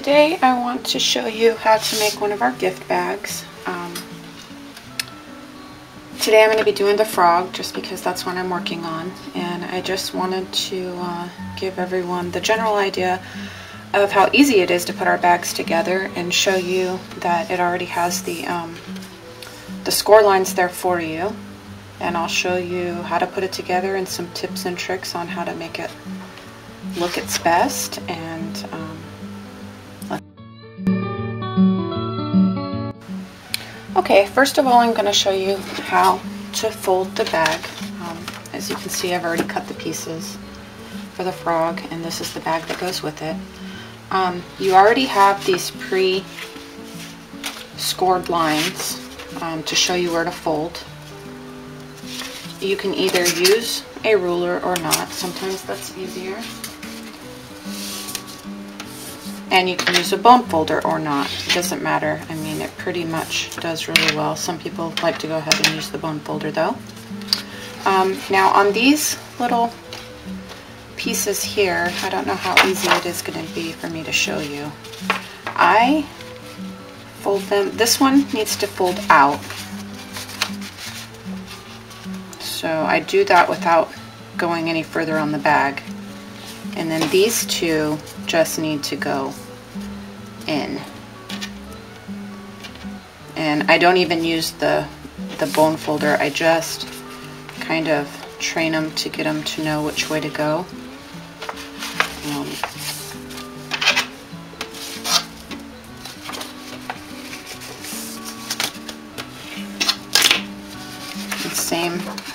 today I want to show you how to make one of our gift bags. Today I'm going to be doing the frog just because that's what I'm working on, and I just wanted to give everyone the general idea of how easy it is to put our bags together and show you that it already has the score lines there for you, and I'll show you how to put it together and some tips and tricks on how to make it look its best. And okay, first of all I'm going to show you how to fold the bag. As you can see, I've already cut the pieces for the frog, and this is the bag that goes with it. You already have these pre-scored lines to show you where to fold. You can either use a ruler or not. Sometimes that's easier. And you can use a bone folder or not. It doesn't matter. I mean, it pretty much does really well. Some people like to go ahead and use the bone folder though. Now on these little pieces here, I don't know how easy it is going to be for me to show you. I fold them. This one needs to fold out. So I do that without going any further on the bag. And then these two just need to go in. And I don't even use the bone folder. I just kind of train them to get them to know which way to go.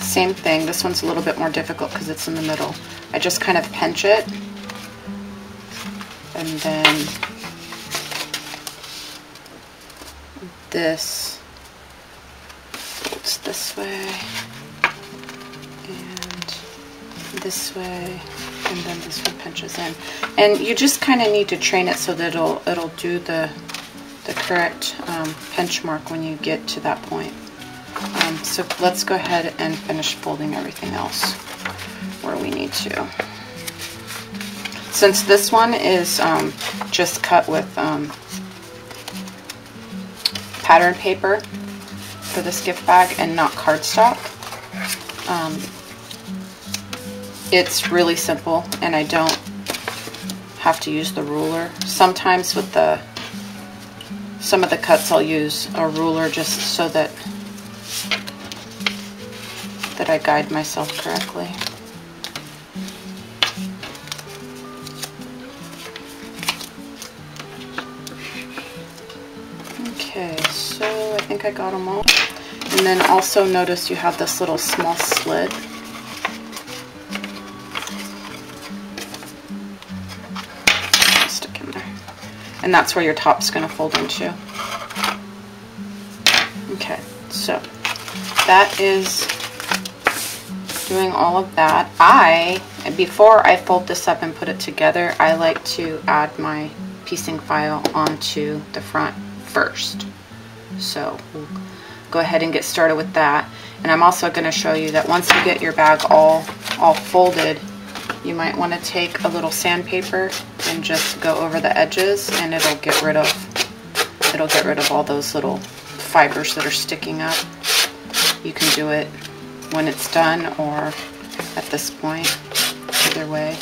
Same thing. This one's a little bit more difficult because it's in the middle. I just kind of pinch it, and then this folds this way, and this way, and then this one pinches in. And you just kind of need to train it so that it'll do the correct pinch mark when you get to that point. So let's go ahead and finish folding everything else where we need to. Since this one is just cut with pattern paper for this gift bag and not cardstock, it's really simple, and I don't have to use the ruler. Sometimes with some of the cuts I'll use a ruler just so that I guide myself correctly. Okay, so I think I got them all. And then also notice you have this little small slit. Stick in there. And that's where your top's going to fold into. Okay, so that is doing all of that. Before I fold this up and put it together, I like to add my piecing file onto the front first. So we'll go ahead and get started with that. And I'm also going to show you that once you get your bag all folded, you might want to take a little sandpaper and just go over the edges, and it'll get rid of all those little fibers that are sticking up. You can do it when it's done or at this point, either way.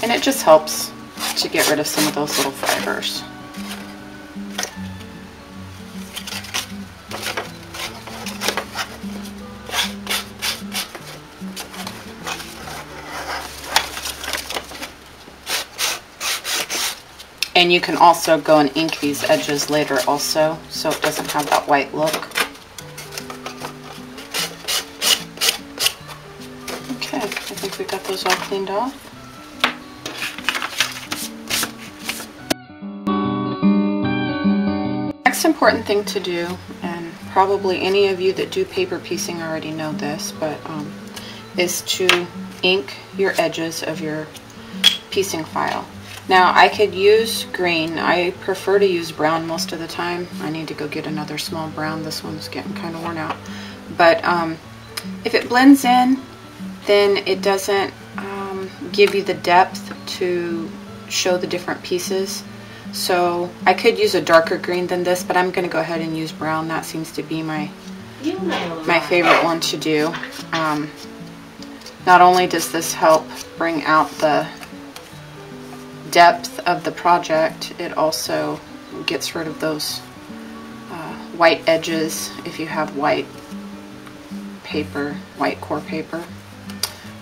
And it just helps to get rid of some of those little fibers. And you can also go and ink these edges later also, so it doesn't have that white look. Okay, I think we got those all cleaned off. Next important thing to do, and probably any of you that do paper piecing already know this, but is to ink your edges of your piecing file. Now I could use green. I prefer to use brown most of the time. I need to go get another small brown. This one's getting kind of worn out. But if it blends in, then it doesn't give you the depth to show the different pieces. So I could use a darker green than this, but I'm going to go ahead and use brown. That seems to be my favorite one to do. Not only does this help bring out the depth of the project, it also gets rid of those white edges if you have white paper, white core paper.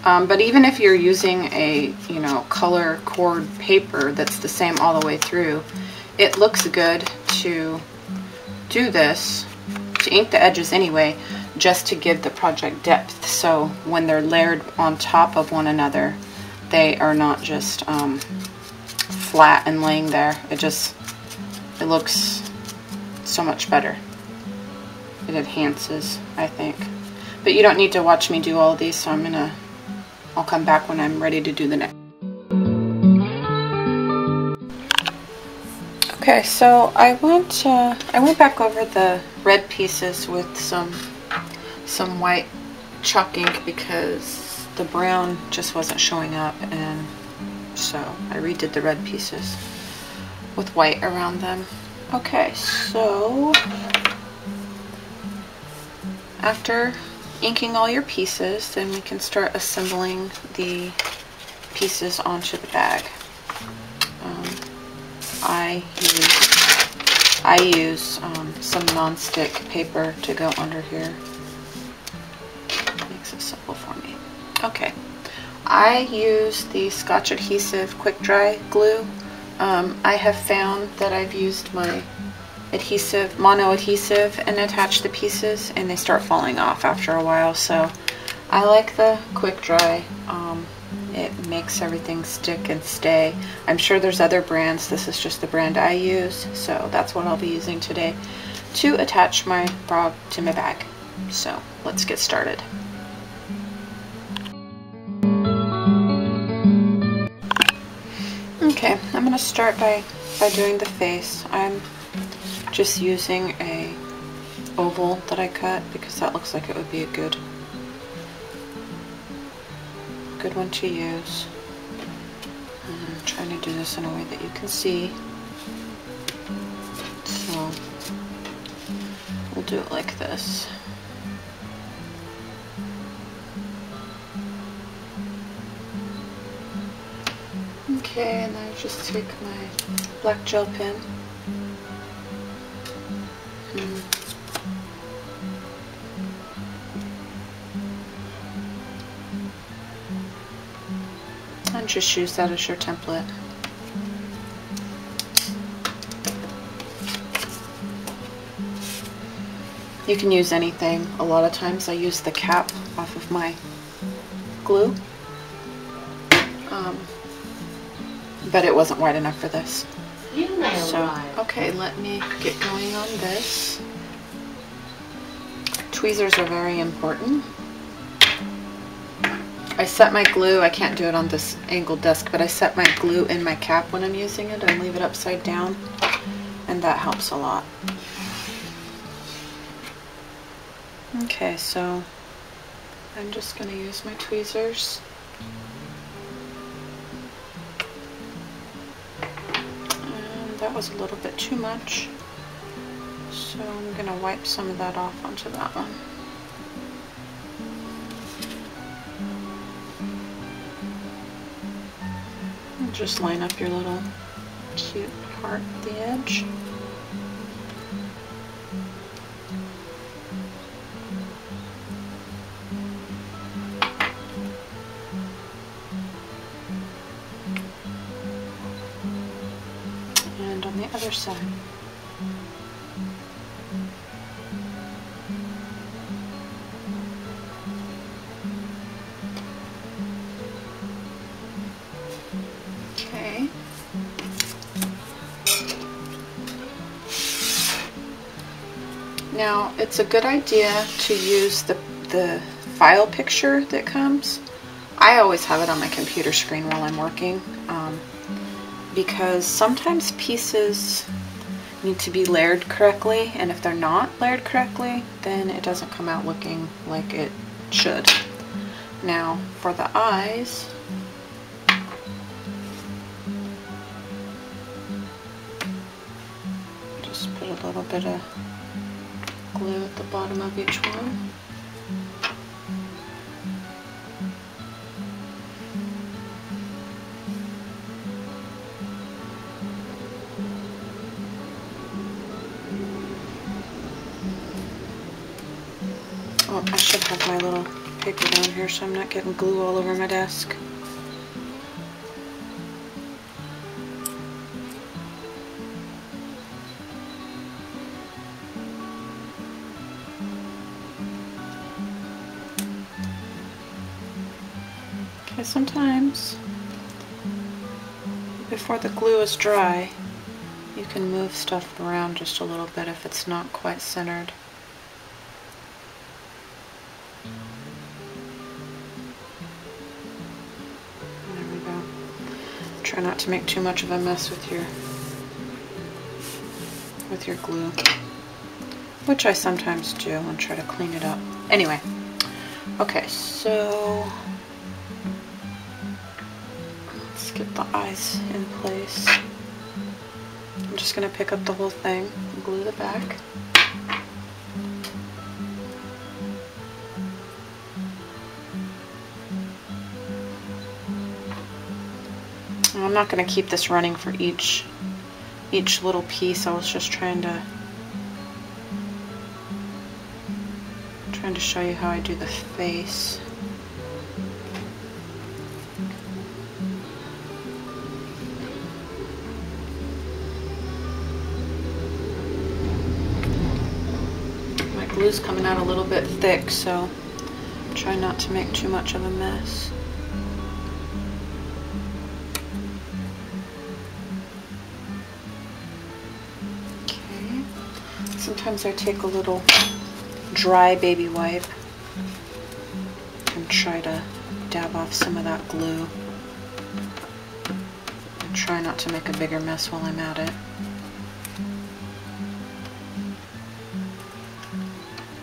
But even if you're using a, you know, color cord paper that's the same all the way through, it looks good to do this, to ink the edges anyway, just to give the project depth. So when they're layered on top of one another, they are not just flat and laying there. It looks so much better. It enhances, I think. But you don't need to watch me do all of these, so I'll come back when I'm ready to do the next. Okay, so I went back over the red pieces with some white chalk ink because the brown just wasn't showing up, and so I redid the red pieces with white around them. Okay, so after inking all your pieces, then we can start assembling the pieces onto the bag. I use some non-stick paper to go under here. Makes it simple for me. Okay, I use the Scotch Adhesive Quick Dry Glue. I have found that I've used my adhesive, mono adhesive, and attach the pieces, and they start falling off after a while. So I like the quick dry. It makes everything stick and stay. I'm sure there's other brands. This is just the brand I use, so that's what I'll be using today to attach my frog to my bag. So let's get started. Okay, I'm going to start by doing the face. I'm just using a oval that I cut because that looks like it would be a good one to use. I'm trying to do this in a way that you can see. So we'll do it like this. Okay, and I just take my black gel pen and just use that as your template. You can use anything. A lot of times I use the cap off of my glue, but it wasn't wide enough for this. So, okay, let me get going on this. Tweezers are very important. I set my glue, I can't do it on this angled desk, but I set my glue in my cap when I'm using it and leave it upside down, and that helps a lot. Okay, so I'm just going to use my tweezers. And that was a little bit too much, so I'm going to wipe some of that off onto that one. And just line up your little cute heart at the edge. And on the other side. Okay. Now, it's a good idea to use the file picture that comes. I always have it on my computer screen while I'm working, because sometimes pieces need to be layered correctly, and if they're not layered correctly, then it doesn't come out looking like it should. Now, for the eyes, little bit of glue at the bottom of each one. Oh, I should have my little paper down here so I'm not getting glue all over my desk. Okay, sometimes before the glue is dry, you can move stuff around just a little bit if it's not quite centered. Try not to make too much of a mess with your glue, which I sometimes do and try to clean it up. Anyway, okay, so let's get the eyes in place. I'm just going to pick up the whole thing and glue the back. I'm not going to keep this running for each little piece. I was just trying to show you how I do the face. My glue's coming out a little bit thick, so try not to make too much of a mess. Sometimes I take a little dry baby wipe and try to dab off some of that glue and try not to make a bigger mess while I'm at it.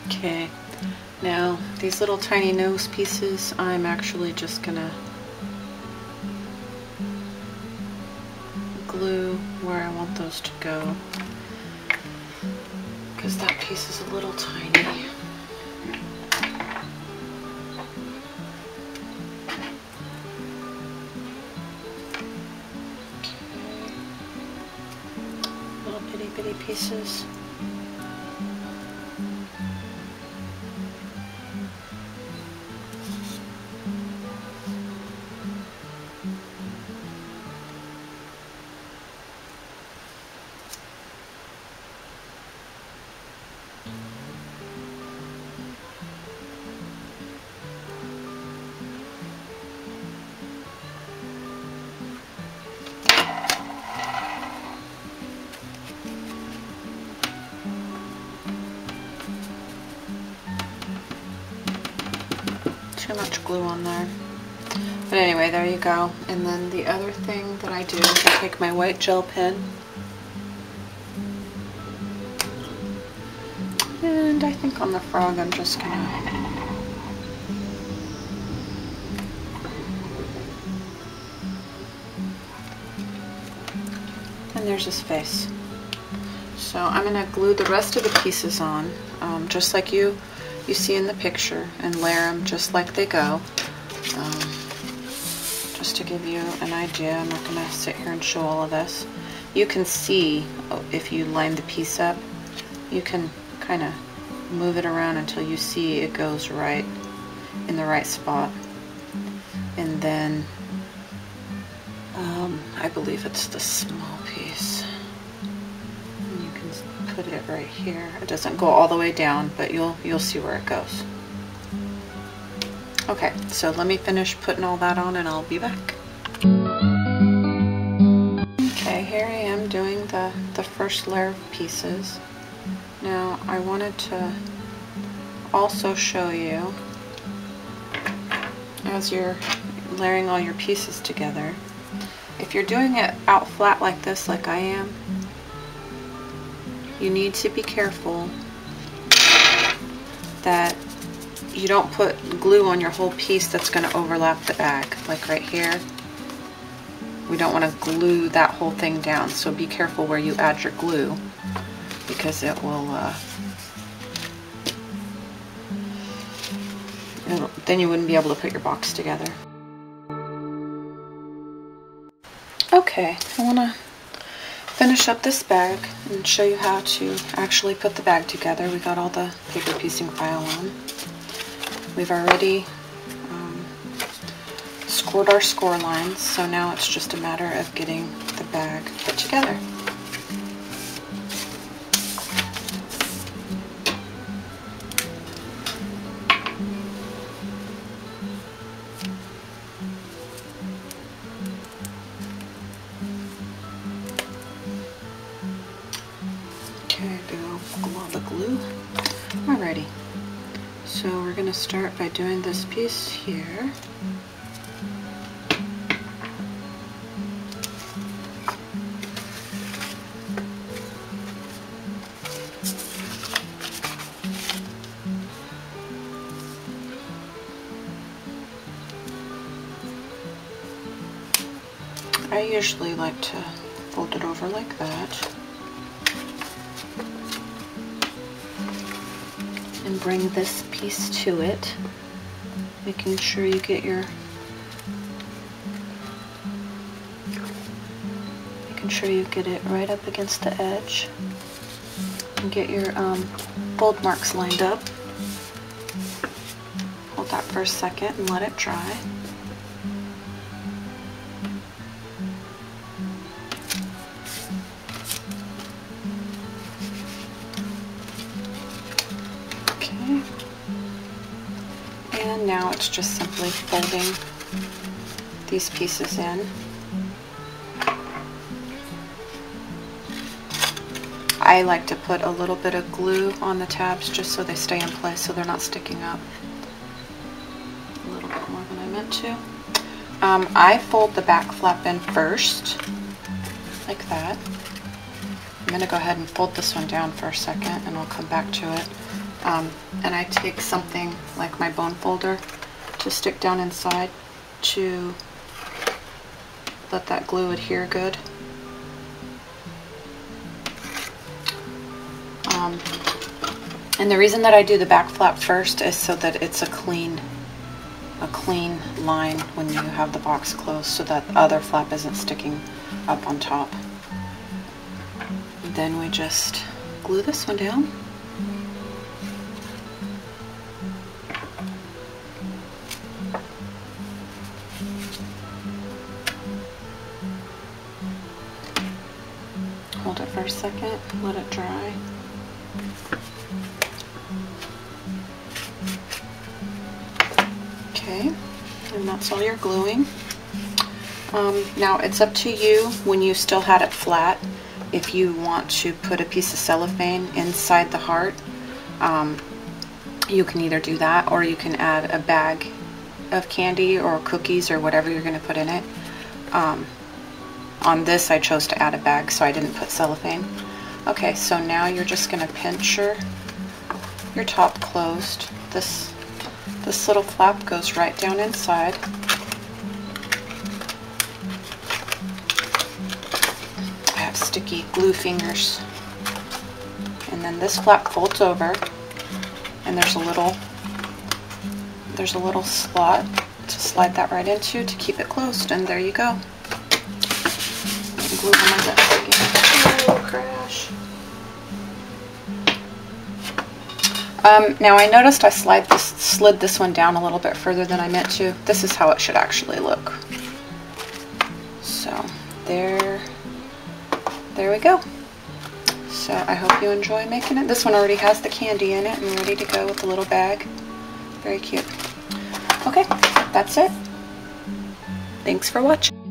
Okay, now these little tiny nose pieces, I'm actually just gonna glue where I want those to go, because that piece is a little tiny. Okay. Little bitty pieces. Too much glue on there. But anyway, there you go. And then the other thing that I do is I take my white gel pen and I think on the frog I'm just gonna and there's his face. So I'm gonna glue the rest of the pieces on, just like you see in the picture, and layer them just like they go. Just to give you an idea, I'm not going to sit here and show all of this. You can see, if you line the piece up, you can kind of move it around until you see it goes right in the right spot. And then, I believe it's the small piece. And you can put it right here. It doesn't go all the way down, but you'll see where it goes. Okay, so let me finish putting all that on and I'll be back. Okay, here I am doing the first layer of pieces. Now I wanted to also show you, as you're layering all your pieces together, if you're doing it out flat like this, like I am, you need to be careful that you don't put glue on your whole piece that's going to overlap the bag. Like right here, we don't want to glue that whole thing down, so be careful where you add your glue, because it will, then you wouldn't be able to put your box together. Okay, I want to finish up this bag and show you how to actually put the bag together. We got all the paper piecing file on. We've already scored our score lines, so now it's just a matter of getting the bag put together. Okay, big old glob of glue. Alrighty, so we're going to start by doing this piece here. I usually like to fold it over like that and bring this piece to it, making sure you get your it right up against the edge and get your fold marks lined up. Hold that for a second and let it dry. And now it's just simply folding these pieces in. I like to put a little bit of glue on the tabs just so they stay in place so they're not sticking up. A little bit more than I meant to. I fold the back flap in first, like that. I'm going to go ahead and fold this one down for a second and I'll come back to it. And I take something like my bone folder to stick down inside to let that glue adhere good. And the reason that I do the back flap first is so that it's a clean line when you have the box closed, so that the other flap isn't sticking up on top. Then we just glue this one down. Hold it for a second, let it dry. Okay, and that's all your gluing. Now it's up to you when you still had it flat if you want to put a piece of cellophane inside the heart. You can either do that or you can add a bag of candy or cookies or whatever you're going to put in it. On this I chose to add a bag, so I didn't put cellophane. Okay, so now you're just going to pinch your top closed. This little flap goes right down inside. I have sticky glue fingers. And then this flap folds over, and there's a little slot to slide that right into to keep it closed, and there you go. Glue on my desk again. Oh, crash. Now I noticed I slid this one down a little bit further than I meant to. This is how it should actually look. So there we go. So I hope you enjoy making it. This one already has the candy in it and ready to go with the little bag. Very cute. Okay, that's it. Thanks for watching.